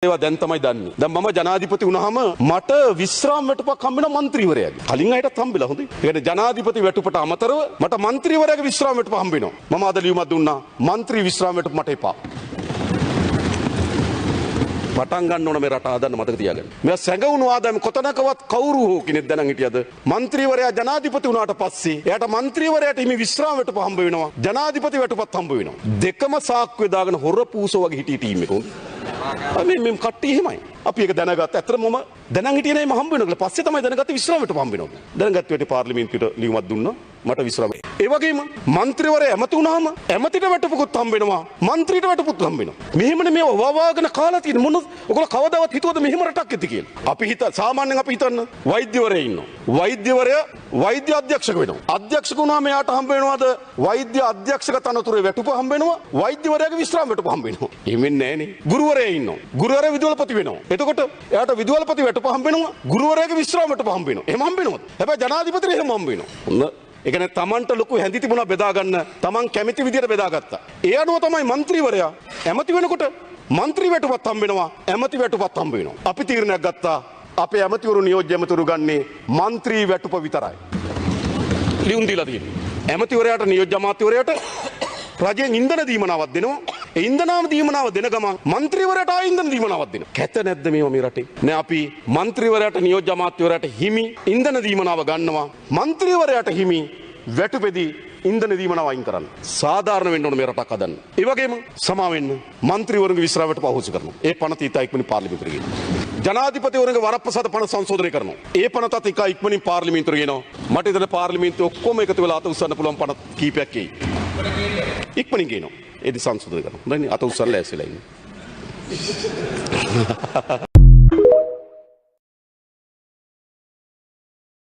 ඒවා දැන් තමයි දන්නේ. දැන් මම ජනාධිපති වුණාම මට විශ්‍රාම වැටුපක් හම්බ වෙන മന്ത്രിවරයාගේ. කලින් අයටත් හම්බෙලා හොඳයි. ඒ කියන්නේ ජනාධිපති වැටුපට අමතරව මට മന്ത്രിවරයාගේ විශ්‍රාම වැටුප හම්බ වෙනවා. මම අද ලියුමක් දුන්නා. മന്ത്രി විශ්‍රාම වැටුප මට එපා. පටන් ගන්න ඕන මේ රට හදන්න මතක තියාගන්න. මේ සැඟවුණු ආදායම කොතනකවත් කවුරු හෝ කෙනෙක් දැනන් හිටියද? മന്ത്രിවරයා ජනාධිපති වුණාට පස්සේ එයාට മന്ത്രിවරයාට හිමි විශ්‍රාම වැටුප හම්බ වෙනවා. ජනාධිපති වැටුපත් හම්බ වෙනවා. දෙකම සාක්කුවේ දාගෙන හොර පූසෝ වගේ හිටිය ටීම් එක. මේ කට්ටිය එහෙමයි. අපි ඒක දැනගත්ත. ඇත්තටම මම දැනන් හිටියේ නෑ මම හම්බ වෙනවා කියලා. පස්සේ තමයි දැනගත්තේ විශ්‍රාම වැටුප හම්බ වෙනවා. දැනගත්ත වෙටේ පාර්ලිමේන්තුවට ලියුමක් දුන්නා. මට විශ්‍රාම. ඒ වගේම മന്ത്രിවරයා ඇමති වුණාම ඇමතිට වැටුපකුත් හම්බ වෙනවා. മന്ത്രിට වැටුපකුත් හම්බ වෙනවා. මෙහෙමනේ මේව වවාගෙන කාලා තියෙන මොන ඔයගොල්ලෝ කවදාවත් හිතුවද මෙහෙම රටක් ඇති කියලා? අපි සාමාන්‍යයෙන් අපි හිතන්න වෛද්‍යවරයා ඉන්නවා. වෛද්‍යවරයා වෛද්‍ය අධ්‍යක්ෂක වෙනවා. අධ්‍යක්ෂක වුණාම එයාට හම්බ වෙනවද වෛද්‍ය අධ්‍යක්ෂක තනතුරේ වැටුප හම්බ වෙනවා. වෛද්‍යවරයාගේ විශ්‍රාම වැටුප හම්බ වෙනවා. එහෙම නෑනේ. ගුරුවරයා ඉන්නවා. ගුරුවරයා විදුහල්පති වෙනවා. එතකොට එයාට විදුහල්පති වැටුප හම්බ වෙනවා. ගුරුවරයාගේ විශ්‍රාම වැටුප හම්බ වෙනවා. එහෙම හම්බ වෙනවද? හැබැයි ජනාධිපතිට එහෙම හම්බ වෙනවා. ඔන්න ඒ කියන්නේ තමන්ට ලොකු හැඳි තිබුණා බෙදා ගන්න. තමන් කැමති විදියට බෙදාගත්තා. ඒ අනුව තමයි മന്ത്രിවරයා ඇමති වෙනකොට മന്ത്രി වැටුපත් හම්බ වෙනවා. ඇමති වැටුපත් හම්බ වෙනවා. අපි තීරණයක් ගත්තා. අපේ ඇමතිවරු නියෝජ්‍ය ඇමතිවරු ගන්නේ മന്ത്രി වැටුප විතරයි. ලියුම් දීලා තියෙනවා. ඇමතිවරයාට නියෝජ්‍ය අමාත්‍යවරයාට රජයෙන් ඉන්ධන දීමනාවක් දෙනවා. ඒ ඉන්ධනාම දීමනාව දෙන ගමන් മന്ത്രിවරයාට ආ ඉන්ධන දීමනාවක් දෙනවා. කැත නැද්ද මේවා මේ රටේ? නෑ අපි മന്ത്രിවරයාට නියෝජ්‍ය අමාත්‍යවරයාට හිමි ඉන්ධන දීමනාව ගන්නවා. മന്ത്രിවරයාට හිමි වැටුපෙදී ඉන්ධන දීමනාව අයින් කරන්න. සාධාරණ වෙන්න ඕන මේ රටක් හදන්න. ඒ වගේම සමා වෙන්න മന്ത്രിවරුන්ගේ විශ්‍රාමයට පහසු කරනවා. ඒ පනත ඉතා ඉක්මනින් පාර්ලිමේන්තුවට ගෙනවා. ජනාධිපතිවරුන්ගේ වරප්‍රසාද පන සංශෝධනය කරනවා. ඒ පනතත් ඉතා ඉක්මනින් පාර්ලිමේන්තුවට ගෙනවා. මට හිතෙන පාර්ලිමේන්තුව ඔක්කොම එකතු වෙලා අත උස්සන්න පුළුවන් පනත් කීපයක් එයි. ඉක්මනින් ගෙනවා. ඒ දි සංශෝධනය කරනවා. හොඳයිනේ අත උස්සන්න ලෑස්තිලා ඉන්න.